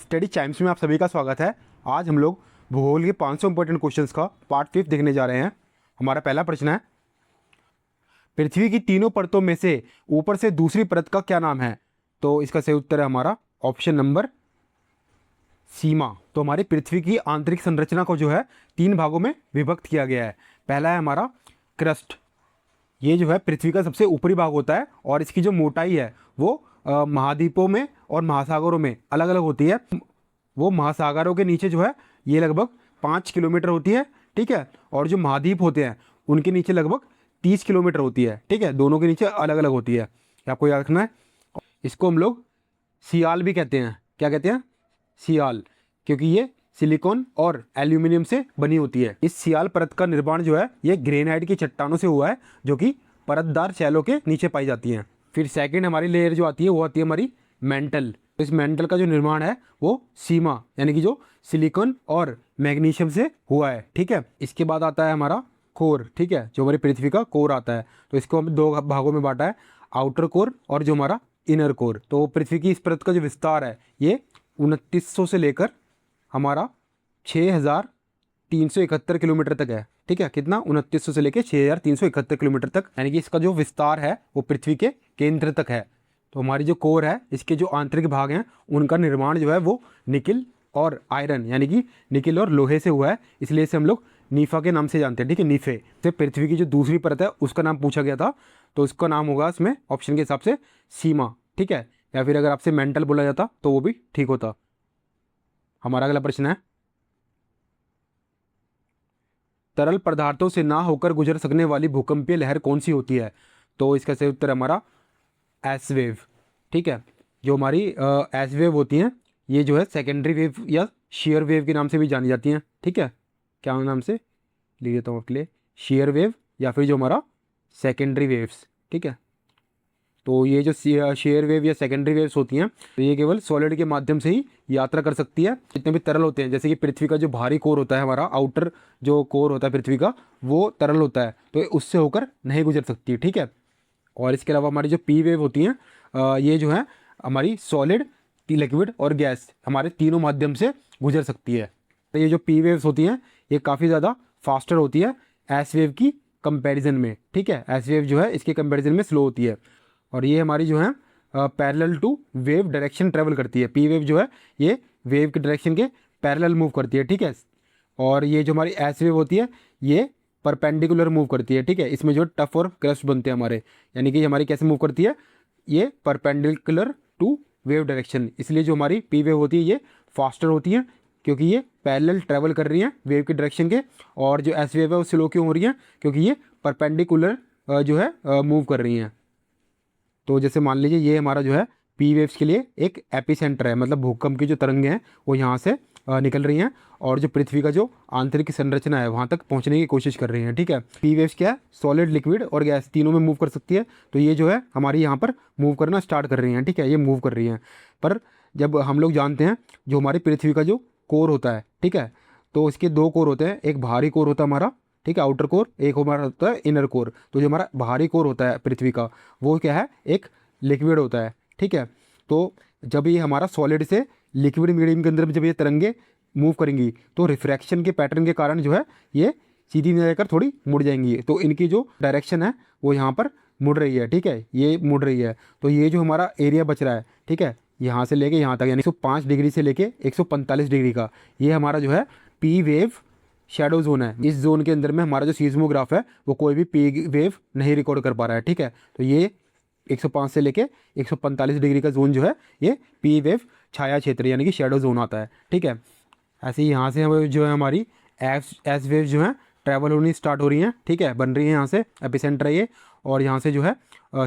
Study Chimes में आप सभी का स्वागत है। आज हम लोग भूगोल के 500 इंपॉर्टेंट क्वेश्चंस का पार्ट 5 देखने जा रहे हैं। हमारा पहला प्रश्न है, पृथ्वी की तीनों परतों में से ऊपर से दूसरी परत का क्या नाम है? तो इसका सही उत्तर है हमारा ऑप्शन नंबर सीमा। तो हमारी पृथ्वी की आंतरिक संरचना को जो है 3 भागों में विभक्त किया गया है। पहला है हमारा क्रस्ट, ये जो है पृथ्वी का सबसे ऊपरी भाग होता है और इसकी जो मोटाई है वो महाद्वीपों में और महासागरों में अलग अलग होती है। वो महासागरों के नीचे जो है ये लगभग 5 किलोमीटर होती है, ठीक है, और जो महाद्वीप होते हैं उनके नीचे लगभग 30 किलोमीटर होती है, ठीक है, दोनों के नीचे अलग अलग होती है। आपको याद रखना है। इसको हम लोग सियाल भी कहते हैं। क्या कहते हैं? सियाल, क्योंकि ये सिलिकॉन और एल्यूमिनियम से बनी होती है। इस सियाल परत का निर्माण जो है ये ग्रेनाइट की चट्टानों से हुआ है, जो कि परतदार शैलों के नीचे पाई जाती हैं। फिर सेकंड हमारी लेयर जो आती है वो आती है हमारी मेंटल। तो इस मेंटल का जो निर्माण है वो सीमा यानी कि जो सिलिकॉन और मैग्नीशियम से हुआ है, ठीक है। इसके बाद आता है हमारा कोर, ठीक है, जो हमारी पृथ्वी का कोर आता है। तो इसको हम 2 भागों में बांटा है, आउटर कोर और जो हमारा इनर कोर। तो पृथ्वी की इस परत का जो विस्तार है ये 2900 से लेकर हमारा 6371 किलोमीटर तक है, ठीक है। कितना? 2900 से लेकर 6371 किलोमीटर तक, यानी कि इसका जो विस्तार है वो पृथ्वी के केंद्र तक है। तो हमारी जो कोर है इसके जो आंतरिक भाग हैं उनका निर्माण जो है वो निकिल और आयरन यानी कि निकिल और लोहे से हुआ है, इसलिए इसे हम लोग नीफा के नाम से जानते हैं, ठीक है, नीफे से। पृथ्वी की जो दूसरी परत है उसका नाम पूछा गया था, तो उसका नाम होगा इसमें ऑप्शन के हिसाब से सीमा, ठीक है, या फिर अगर आपसे मेंटल बोला जाता तो वो भी ठीक होता। हमारा अगला प्रश्न है, तरल पदार्थों से ना होकर गुजर सकने वाली भूकंपीय लहर कौन सी होती है? तो इसका सही उत्तर हमारा एस वेव, ठीक है। जो हमारी एस वेव होती हैं ये जो है सेकेंडरी वेव या शेयर वेव के नाम से भी जानी जाती हैं, ठीक है। क्या नाम से लिख देता हूँ आपके लिए, शेयर वेव या फिर जो हमारा सेकेंडरी वेव्स, ठीक है। तो ये जो शेयर वेव या सेकेंडरी वेव्स होती हैं तो ये केवल सॉलिड के माध्यम से ही यात्रा कर सकती है। जितने भी तरल होते हैं, जैसे कि पृथ्वी का जो भारी कोर होता है, हमारा आउटर जो कोर होता है पृथ्वी का, वो तरल होता है, तो उससे होकर नहीं गुजर सकती, ठीक है। और इसके अलावा हमारी जो पी वेव होती हैं ये जो है हमारी सॉलिड, लिक्विड और गैस, हमारे तीनों माध्यम से गुजर सकती है। तो ये जो पी वेव्स होती हैं ये काफ़ी ज़्यादा फास्टर होती है एस वेव की कंपैरिजन में, ठीक है। एस वेव जो है इसके कंपैरिजन में स्लो होती है और ये हमारी जो है parallel to wave direction travel करती है। पी वेव जो है ये वेव के डायरेक्शन के पैरेलल मूव करती है, ठीक है। और ये जो हमारी एस वेव होती है ये परपेंडिकुलर मूव करती है, ठीक है। इसमें जो टफ और क्रस्ट बनते हैं हमारे, यानी कि हमारी कैसे मूव करती है, ये परपेंडिकुलर टू वेव डायरेक्शन। इसलिए जो हमारी पी वेव होती है ये फास्टर होती है क्योंकि ये पैरेलल ट्रेवल कर रही हैं वेव के डायरेक्शन के। और जो एस वेव है वो स्लो क्यों हो रही है? क्योंकि ये परपेंडिकुलर जो है मूव कर रही हैं। तो जैसे मान लीजिए ये हमारा जो है पी वेव्स के लिए एक एपिसेंटर है, मतलब भूकंप की जो तरंगें हैं वो यहाँ से निकल रही हैं और जो पृथ्वी का जो आंतरिक संरचना है वहाँ तक पहुँचने की कोशिश कर रही हैं, ठीक है। पी वेव्स क्या है? सॉलिड, लिक्विड और गैस तीनों में मूव कर सकती है। तो ये जो है हमारी यहाँ पर मूव करना स्टार्ट कर रही हैं, ठीक है, ये मूव कर रही हैं। पर जब हम लोग जानते हैं जो हमारी पृथ्वी का जो कोर होता है, ठीक है, तो इसके 2 कोर होते हैं। एक भारी कोर होता है हमारा, ठीक है, आउटर कोर, एक हमारा होता है इनर कोर। तो जो हमारा भारी कोर होता है पृथ्वी का वो क्या है? एक लिक्विड होता है, ठीक है। तो जब ये हमारा सॉलिड से लिक्विड मीडियम के अंदर जब ये तरंगे मूव करेंगी तो रिफ्रैक्शन के पैटर्न के कारण जो है ये सीधी नहीं रहकर थोड़ी मुड़ जाएंगी। तो इनकी जो डायरेक्शन है वो यहाँ पर मुड़ रही है, ठीक है, ये मुड़ रही है। तो ये जो हमारा एरिया बच रहा है, ठीक है, यहाँ से लेके यहाँ तक, यानी 105 डिग्री से लेके 145 डिग्री का, ये हमारा जो है पी वेव शैडो जोन है। इस जोन के अंदर में हमारा जो सीस्मोग्राफ है वो कोई भी पी वेव नहीं रिकॉर्ड कर पा रहा है, ठीक है। तो ये 105 से लेके 145 डिग्री का जोन जो है ये पी वेव छाया क्षेत्र यानी कि शैडो जोन आता है, ठीक है। ऐसे ही यहाँ से हम जो है हमारी एस वेव जो है ट्रैवल होनी स्टार्ट हो रही हैं, ठीक है, बन रही है। यहाँ से एपिसेंटर है ये और यहाँ से जो है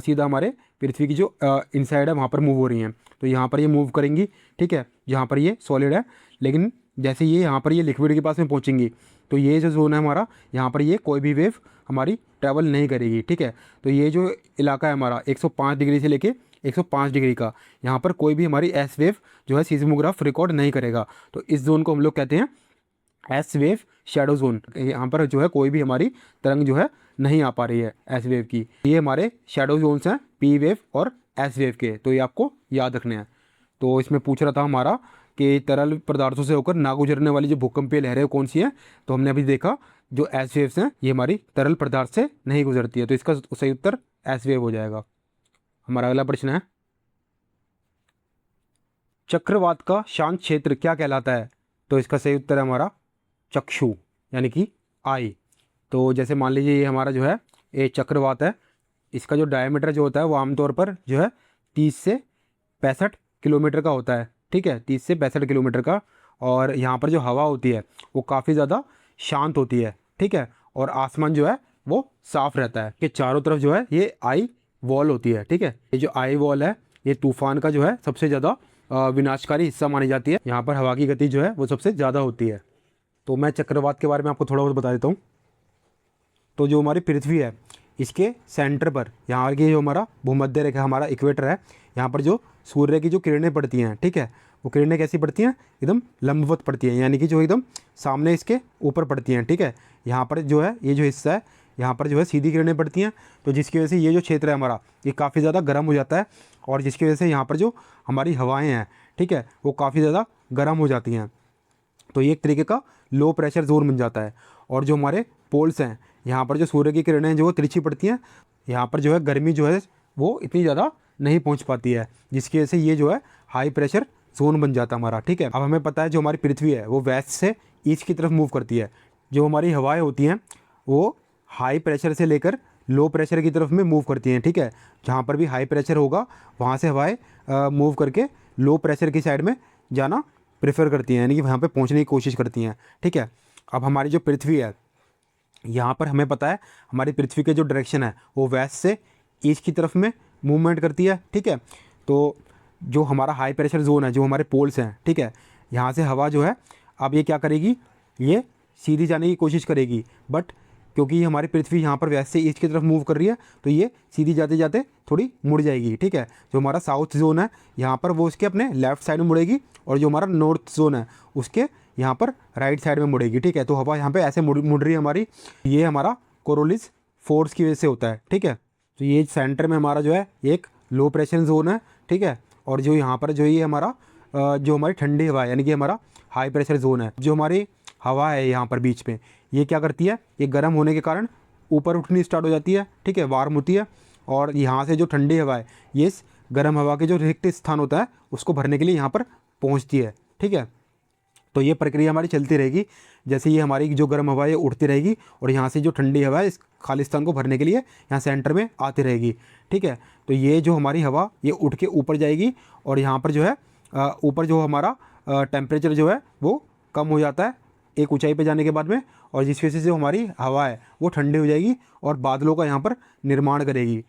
सीधा हमारे पृथ्वी की जो इनसाइड है वहाँ पर मूव हो रही हैं। तो यहाँ पर ये मूव करेंगी, ठीक है, जहाँ पर ये सॉलिड है, लेकिन जैसे ये यहाँ पर ये लिक्विड के पास में पहुँचेंगी तो ये जो जोन है हमारा यहाँ पर ये कोई भी वेव हमारी ट्रैवल नहीं करेगी, ठीक है। तो ये जो इलाका है हमारा 105 डिग्री से लेके 105 डिग्री का, यहाँ पर कोई भी हमारी एस वेव जो है सीस्मोग्राफ रिकॉर्ड नहीं करेगा। तो इस जोन को हम लोग कहते हैं एस वेव शैडो जोन। यहाँ पर जो है कोई भी हमारी तरंग जो है नहीं आ पा रही है एस वेव की। ये हमारे शैडो जोन्स हैं पी वेव और एस वेव के, तो ये आपको याद रखने हैं। तो इसमें पूछ रहा था हमारा कि तरल पदार्थों से होकर ना गुजरने वाली जो भूकंपीय लहरें वो कौन सी हैं, तो हमने अभी देखा जो एस वेव्स हैं ये हमारी तरल पदार्थ से नहीं गुजरती है, तो इसका सही उत्तर एस वेव हो जाएगा। हमारा अगला प्रश्न है, चक्रवात का शांत क्षेत्र क्या कहलाता है, तो इसका सही उत्तर है हमारा चक्षु यानी कि आई। तो जैसे मान लीजिए ये हमारा जो है ये चक्रवात है, इसका जो डायमीटर जो होता है वो आमतौर पर जो है 30 से 65 किलोमीटर का होता है, ठीक है, 30 से 65 किलोमीटर का। और यहाँ पर जो हवा होती है वो काफ़ी ज़्यादा शांत होती है, ठीक है, और आसमान जो है वो साफ रहता है कि चारों तरफ जो है ये आई वॉल होती है, ठीक है। ये जो आई वॉल है ये तूफान का जो है सबसे ज़्यादा विनाशकारी हिस्सा मानी जाती है। यहाँ पर हवा की गति जो है वो सबसे ज़्यादा होती है। तो मैं चक्रवात के बारे में आपको थोड़ा बहुत बता देता हूँ। तो जो हमारी पृथ्वी है इसके सेंटर पर यहाँ की जो हमारा भूमध्य रेखा हमारा इक्वेटर है, यहाँ पर जो सूर्य की जो किरणें पड़ती हैं, ठीक है, वो किरणें कैसी पड़ती हैं, एकदम लंबवत पड़ती हैं, यानी कि जो एकदम सामने इसके ऊपर पड़ती हैं, ठीक है। यहाँ पर जो है ये जो हिस्सा है यहाँ पर जो है सीधी किरणें पड़ती हैं, तो जिसकी वजह से ये जो क्षेत्र है हमारा ये काफ़ी ज़्यादा गर्म हो जाता है, और जिसकी वजह से यहाँ पर जो हमारी हवाएँ हैं, ठीक है, वो काफ़ी ज़्यादा गर्म हो जाती हैं। तो ये एक तरीके का लो प्रेशर जोन बन जाता है। और जो हमारे पोल्स हैं यहाँ पर जो सूर्य की किरणें जो तिरछी पड़ती हैं, यहाँ पर जो है गर्मी जो है वो इतनी ज़्यादा नहीं पहुँच पाती है, जिसकी वजह से ये जो है हाई प्रेशर जोन बन जाता है हमारा, ठीक है। अब हमें पता है जो हमारी पृथ्वी है वो वेस्ट से ईस्ट की तरफ मूव करती है। जो हमारी हवाएं होती हैं वो हाई प्रेशर से लेकर लो प्रेशर की तरफ में मूव करती हैं, ठीक है। जहाँ पर भी हाई प्रेशर होगा वहाँ से हवाएं मूव करके लो प्रेशर की साइड में जाना प्रेफर करती हैं, यानी कि वहाँ पे पहुँचने की कोशिश करती हैं, ठीक है। अब हमारी जो पृथ्वी है यहाँ पर हमें पता है हमारी पृथ्वी के जो डायरेक्शन है वो वेस्ट से ईस्ट की तरफ में मूवमेंट करती है, ठीक है। तो जो हमारा हाई प्रेशर जोन है, जो हमारे पोल्स हैं, ठीक है, यहाँ से हवा जो है अब ये क्या करेगी, ये सीधी जाने की कोशिश करेगी, बट क्योंकि हमारी पृथ्वी यहाँ पर वेस्ट से ईस्ट की तरफ मूव कर रही है तो ये सीधी जाते जाते थोड़ी मुड़ जाएगी, ठीक है। जो हमारा साउथ जोन है यहाँ पर वो उसके अपने लेफ्ट साइड में मुड़ेगी, और जो हमारा नॉर्थ जोन है उसके यहाँ पर राइट साइड में मुड़ेगी, ठीक है। तो हवा यहाँ पे ऐसे मुड़ रही है हमारी, ये हमारा कोरोलिस फोर्स की वजह से होता है, ठीक है। तो ये सेंटर में हमारा जो है एक लो प्रेशर जोन है, ठीक है। और जो यहाँ पर जो ये हमारा जो हमारी ठंडी हवा है यानी कि हमारा हाई प्रेशर जोन है, जो हमारी हवा है यहाँ पर बीच में ये क्या करती है, ये गर्म होने के कारण ऊपर उठनी स्टार्ट हो जाती है, ठीक है, वार्म होती है। और यहाँ से जो ठंडी हवा है ये इस गर्म हवा के जो रिक्त स्थान होता है उसको भरने के लिए यहाँ पर पहुँचती है, ठीक है। तो ये प्रक्रिया हमारी चलती रहेगी, जैसे ये हमारी जो गर्म हवा है ये उड़ती रहेगी और यहाँ से जो ठंडी हवा है इस खाली स्थान को भरने के लिए यहाँ सेंटर में आती रहेगी, ठीक है। तो ये जो हमारी हवा ये उठ के ऊपर जाएगी, और यहाँ पर जो है ऊपर जो हमारा टेम्परेचर जो है वो कम हो जाता है एक ऊंचाई पे जाने के बाद में, और जिसकी वजह से जो हमारी हवा है वो ठंडी हो जाएगी और बादलों का यहाँ पर निर्माण करेगी।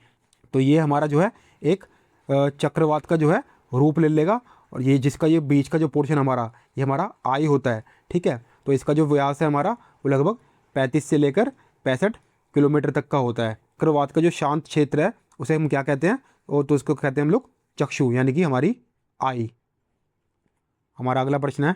तो ये हमारा जो है एक चक्रवात का जो है रूप ले लेगा, और ये जिसका ये बीच का जो पोर्शन हमारा ये हमारा आई होता है, ठीक है। तो इसका जो व्यास है हमारा वो लगभग 35 से लेकर 65 किलोमीटर तक का होता है। चक्रवात का जो शांत क्षेत्र है उसे हम क्या कहते हैं, और तो उसको कहते हैं हम लोग चक्षु यानी कि हमारी आई। हमारा अगला प्रश्न है,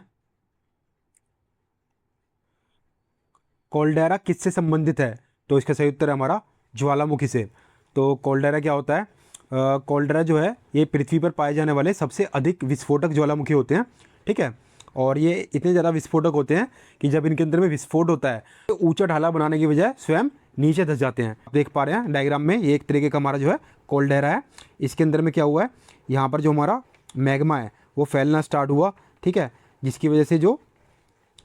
कोल्डेरा किससे संबंधित है, तो इसका सही उत्तर है हमारा ज्वालामुखी से। तो कोल्डेरा क्या होता है, कोल्डेरा जो है ये पृथ्वी पर पाए जाने वाले सबसे अधिक विस्फोटक ज्वालामुखी होते हैं, ठीक है। और ये इतने ज़्यादा विस्फोटक होते हैं कि जब इनके अंदर में विस्फोट होता है तो ऊंचा ढाला बनाने की बजाय स्वयं नीचे धंस जाते हैं। आप देख पा रहे हैं डायग्राम में ये एक तरीके का हमारा जो है कोल्डेरा है। इसके अंदर में क्या हुआ है, यहाँ पर जो हमारा मैग्मा है वो फैलना स्टार्ट हुआ, ठीक है, जिसकी वजह से जो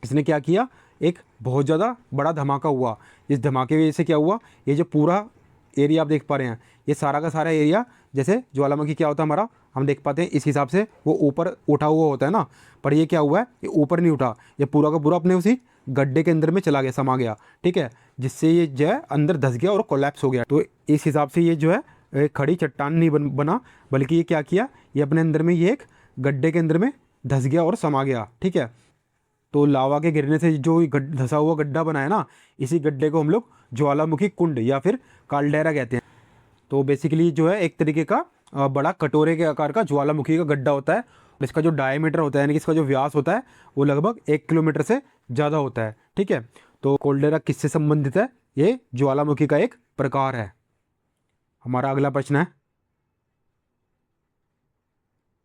इसने क्या किया, एक बहुत ज़्यादा बड़ा धमाका हुआ। इस धमाके की वजह से क्या हुआ, ये जो पूरा एरिया आप देख पा रहे हैं ये सारा का सारा एरिया, जैसे ज्वालामुखी क्या होता है हमारा हम देख पाते हैं इस हिसाब से वो ऊपर उठा हुआ होता है ना, पर ये क्या हुआ है, ये ऊपर नहीं उठा, ये पूरा का पूरा अपने उसी गड्ढे के अंदर में चला गया, समा गया, ठीक है, जिससे ये जो है अंदर धंस गया और कोलैप्स हो गया। तो इस हिसाब से ये जो है एक खड़ी चट्टान नहीं बना, बल्कि ये क्या किया, ये अपने अंदर में ये एक गड्ढे के अंदर में धंस गया और समा गया, ठीक है। तो लावा के गिरने से जो धंसा हुआ गड्ढा बना है ना, इसी गड्ढे को हम लोग ज्वालामुखी कुंड या फिर काल्डेरा कहते हैं। तो बेसिकली जो है एक तरीके का बड़ा कटोरे के आकार का ज्वालामुखी का गड्ढा होता है, और इसका जो डायमीटर होता है यानी कि इसका जो व्यास होता है वो लगभग 1 किलोमीटर से ज़्यादा होता है, ठीक है। तो कोल्डेरा किससे संबंधित है, ये ज्वालामुखी का एक प्रकार है। हमारा अगला प्रश्न है,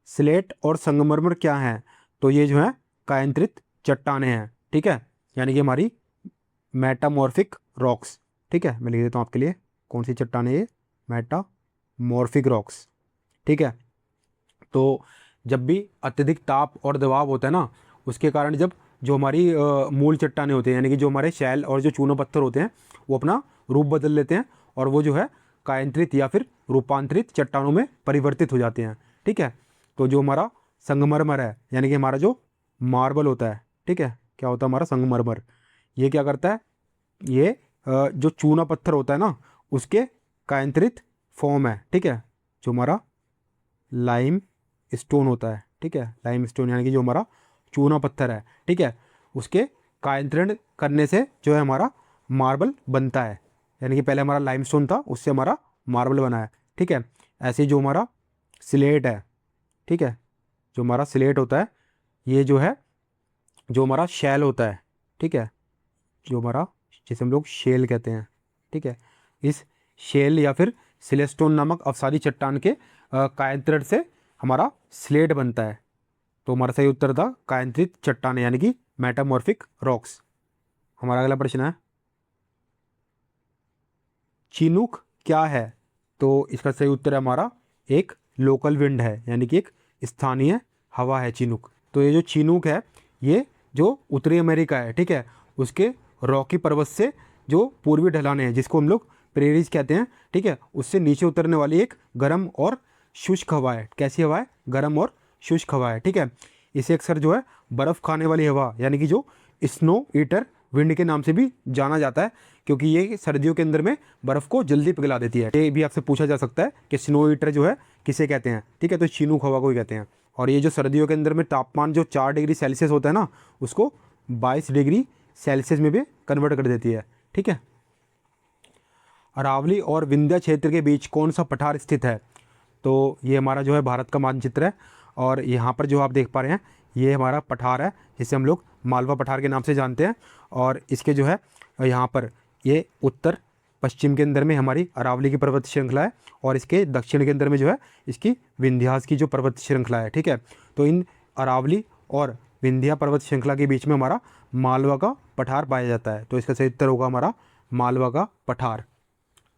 स्लेट और संगमरमर क्या है, तो ये जो है कायांतरित चट्टानें हैं, ठीक है, यानी कि हमारी मेटामॉर्फिक रॉक्स। ठीक है, मैं लिख देता हूँ आपके लिए कौन सी चट्टानें ये, मेटामॉर्फिक रॉक्स। ठीक है, तो जब भी अत्यधिक ताप और दबाव होता है ना, उसके कारण जब जो हमारी मूल चट्टानें होते हैं, यानी कि जो हमारे शैल और जो चूना पत्थर होते हैं, वो अपना रूप बदल लेते हैं और वो जो है कायांतरित या फिर रूपांतरित चट्टानों में परिवर्तित हो जाते हैं। ठीक है, तो जो हमारा संगमरमर है, यानी कि हमारा जो मार्बल होता है, ठीक है, क्या होता है हमारा संगमरमर, ये क्या करता है, ये जो चूना पत्थर होता है ना, उसके कायांतरित फॉर्म है। ठीक है, जो हमारा लाइम स्टोन होता है, ठीक है, लाइम स्टोन यानी कि जो हमारा चूना पत्थर है, ठीक है, उसके कायांतरण करने से जो है हमारा मार्बल बनता है। यानी कि पहले हमारा लाइम स्टोन था, उससे हमारा मार्बल बना है। ठीक है, ऐसे ही जो हमारा स्लेट है, ठीक है, जो हमारा स्लेट होता है, ये जो है जो हमारा शैल होता है, ठीक है, जो हमारा जिसे हम लोग शेल कहते हैं, ठीक है, इस शेल या फिर सिलेस्टोन नामक अवसादी चट्टान के कायांतरण से हमारा स्लेट बनता है। तो हमारा सही उत्तर था कायांतरित चट्टानें, यानी कि मेटामॉर्फिक रॉक्स। हमारा अगला प्रश्न है, चिनूक क्या है? तो इसका सही उत्तर है हमारा एक लोकल विंड है, यानी कि एक स्थानीय हवा है चिनूक। तो ये जो चिनूक है, ये जो उत्तरी अमेरिका है, ठीक है, उसके रॉकी पर्वत से जो पूर्वी ढलान है, जिसको हम लोग प्रेरीज कहते हैं, ठीक है, उससे नीचे उतरने वाली एक गर्म और शुष्क हवा है। कैसी हवा है? गर्म और शुष्क हवा है। ठीक है, इसे अक्सर जो है बर्फ़ खाने वाली हवा, यानी कि जो स्नो ईटर विंड के नाम से भी जाना जाता है, क्योंकि ये सर्दियों के अंदर में बर्फ़ को जल्दी पिघला देती है। ये भी आपसे पूछा जा सकता है कि स्नो ईटर जो है किसे कहते हैं। ठीक है, तो चिनूक हवा को ही कहते हैं। और ये जो सर्दियों के अंदर में तापमान जो 4 डिग्री सेल्सियस होता है ना, उसको 22 डिग्री सेल्सियस में भी कन्वर्ट कर देती है। ठीक है, अरावली और विंध्य क्षेत्र के बीच कौन सा पठार स्थित है? तो ये हमारा जो है भारत का मानचित्र है, और यहाँ पर जो आप देख पा रहे हैं, ये हमारा पठार है, जिसे हम लोग मालवा पठार के नाम से जानते हैं। और इसके जो है यहाँ पर ये उत्तर पश्चिम के अंदर में हमारी अरावली की पर्वत श्रृंखला है, और इसके दक्षिण के अंदर में जो है इसकी विंध्यास की जो पर्वत श्रृंखला है। ठीक है, तो इन अरावली और विंध्या पर्वत श्रृंखला के बीच में हमारा मालवा का पठार पाया जाता है। तो इसका सही उत्तर होगा हमारा मालवा का पठार।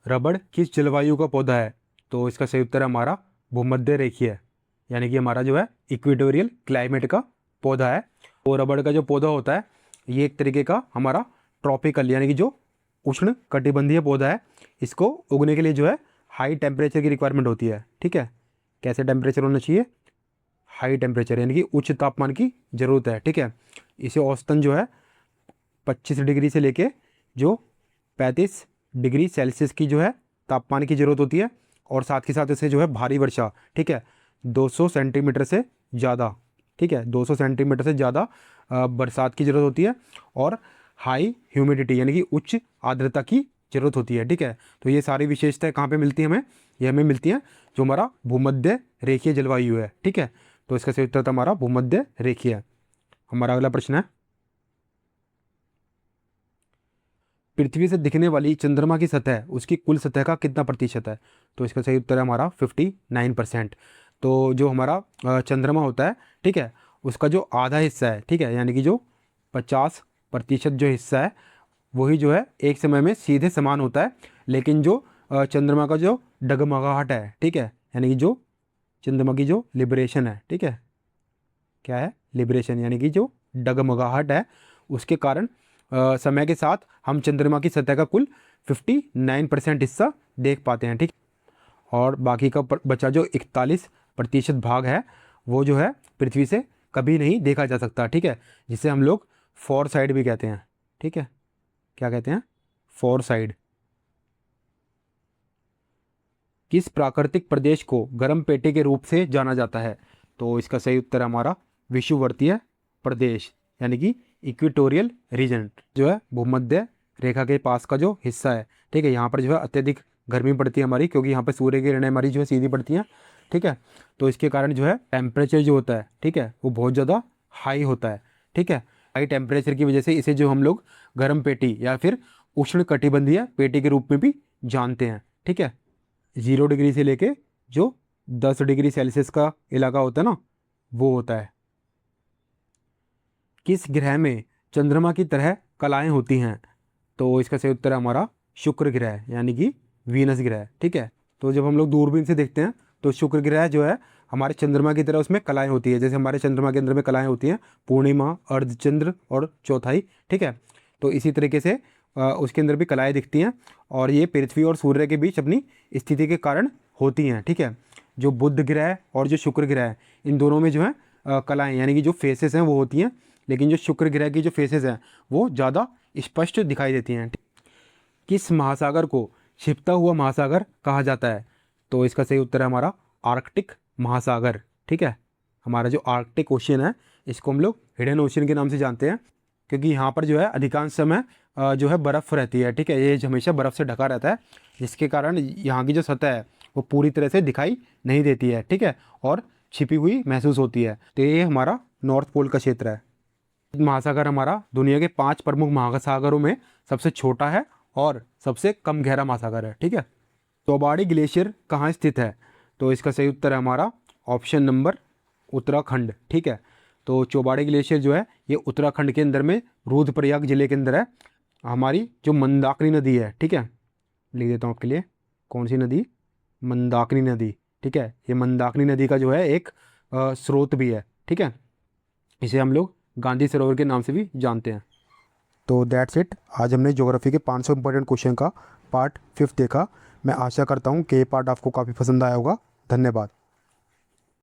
रबड़ किस जलवायु का पौधा है? तो इसका सही उत्तर है हमारा भूमध्य रेखीय, यानी कि हमारा जो है इक्वेटोरियल क्लाइमेट का पौधा है। और रबड़ का जो पौधा होता है, ये एक तरीके का हमारा ट्रॉपिकल यानी कि जो उष्ण कटिबंधीय पौधा है। इसको उगने के लिए जो है हाई टेम्परेचर की रिक्वायरमेंट होती है। ठीक है, कैसे टेम्परेचर होना चाहिए? हाई टेम्परेचर, यानी कि उच्च तापमान की ज़रूरत है। ठीक है, इसे औसतन जो है 25 डिग्री से लेके जो 35 डिग्री सेल्सियस की जो है तापमान की ज़रूरत होती है। और साथ ही साथ इसे जो है भारी वर्षा, ठीक है, 200 सेंटीमीटर से ज़्यादा, ठीक है, 200 सेंटीमीटर से ज़्यादा बरसात की ज़रूरत होती है। और हाई ह्यूमिडिटी यानी कि उच्च आर्द्रता की ज़रूरत होती है। ठीक है, तो ये सारी विशेषताएं कहाँ पे मिलती हैं हमें? ये हमें मिलती हैं जो हमारा भूमध्य रेखीय जलवायु है। ठीक है, तो इसका सही उत्तर हमारा भूमध्य रेखीय है। हमारा अगला प्रश्न है, पृथ्वी से दिखने वाली चंद्रमा की सतह उसकी कुल सतह का कितना प्रतिशत है? तो इसका सही उत्तर है हमारा 59%। तो जो हमारा चंद्रमा होता है, ठीक है, उसका जो आधा हिस्सा है, ठीक है, यानी कि जो 50% जो हिस्सा है, वही जो है एक समय में सीधे समान होता है। लेकिन जो चंद्रमा का जो डगमगाहट है, ठीक है, यानी कि जो चंद्रमा की जो लिबरेशन है, ठीक है, क्या है? लिबरेशन, यानी कि जो डगमगाहट है, उसके कारण समय के साथ हम चंद्रमा की सतह का कुल 59% हिस्सा देख पाते हैं। ठीक, और बाकी का बचा जो 41% भाग है, वो जो है पृथ्वी से कभी नहीं देखा जा सकता। ठीक है, जिसे हम लोग फोर साइड भी कहते हैं। ठीक है, क्या कहते हैं? Four side. किस प्राकृतिक प्रदेश को गर्म पेटे के रूप से जाना जाता है? तो इसका सही उत्तर है हमारा विषुववर्तीय प्रदेश, यानी कि इक्वेटोरियल रीजन, जो है भूमध्य रेखा के पास का जो हिस्सा है। ठीक है, यहाँ पर जो है अत्यधिक गर्मी पड़ती है हमारी, क्योंकि यहाँ पर सूर्य की किरणें हमारी जो है सीधी पड़ती हैं। ठीक है, तो इसके कारण जो है टेम्परेचर जो होता है, ठीक है, वो बहुत ज़्यादा हाई होता है। ठीक है, हाई टेम्परेचर की वजह से इसे जो हम लोग गर्म पेटी या फिर उष्ण कटिबंधीय पेटी के रूप में भी जानते हैं। ठीक है, 0 डिग्री से लेके जो 10 डिग्री सेल्सियस का इलाका होता है ना, वो होता है। किस ग्रह में चंद्रमा की तरह कलाएं होती हैं? तो इसका सही उत्तर है हमारा शुक्र ग्रह यानी कि वीनस ग्रह। ठीक है, तो जब हम लोग दूरबीन से देखते हैं तो शुक्र ग्रह जो है हमारे चंद्रमा की तरह उसमें कलाएं होती है, जैसे हमारे चंद्रमा के अंदर में कलाएं होती हैं पूर्णिमा, अर्धचंद्र और चौथाई। ठीक है, तो इसी तरीके से उसके अंदर भी कलाएं दिखती हैं और ये पृथ्वी और सूर्य के बीच अपनी स्थिति के कारण होती हैं। ठीक है, जो बुध ग्रह और जो शुक्र ग्रह है इन दोनों में जो है कलाएं यानी कि जो फेसेस हैं वो होती हैं, लेकिन जो शुक्र ग्रह की जो फेसेस हैं वो ज़्यादा स्पष्ट दिखाई देती हैं। किस महासागर को छिपता हुआ महासागर कहा जाता है? तो इसका सही उत्तर है हमारा आर्कटिक महासागर। ठीक है, हमारा जो आर्कटिक ओशियन है इसको हम लोग हिडन ओशियन के नाम से जानते हैं, क्योंकि यहाँ पर जो है अधिकांश समय जो है बर्फ़ रहती है। ठीक है, ये हमेशा बर्फ़ से ढका रहता है, जिसके कारण यहाँ की जो सतह है वो पूरी तरह से दिखाई नहीं देती है। ठीक है, और छिपी हुई महसूस होती है। तो ये हमारा नॉर्थ पोल का क्षेत्र है। महासागर हमारा दुनिया के 5 प्रमुख महासागरों में सबसे छोटा है और सबसे कम गहरा महासागर है। ठीक है, चौबाड़ी ग्लेशियर कहाँ स्थित है? तो इसका सही उत्तर है हमारा ऑप्शन नंबर उत्तराखंड। ठीक है, तो चौबाड़ी ग्लेशियर जो है ये उत्तराखंड के अंदर में रुद्रप्रयाग जिले के अंदर है। हमारी जो मंदाकिनी नदी है, ठीक है, लिख देता हूँ आपके लिए, कौन सी नदी? मंदाकिनी नदी। ठीक है, ये मंदाकिनी नदी का जो है एक स्रोत भी है। ठीक है, इसे हम लोग गांधी सरोवर के नाम से भी जानते हैं। तो दैट्स इट, आज हमने ज्योग्राफी के 500 इंपॉर्टेंट क्वेश्चन का पार्ट 5 देखा। मैं आशा करता हूँ कि ये पार्ट आपको काफ़ी पसंद आया होगा। धन्यवाद।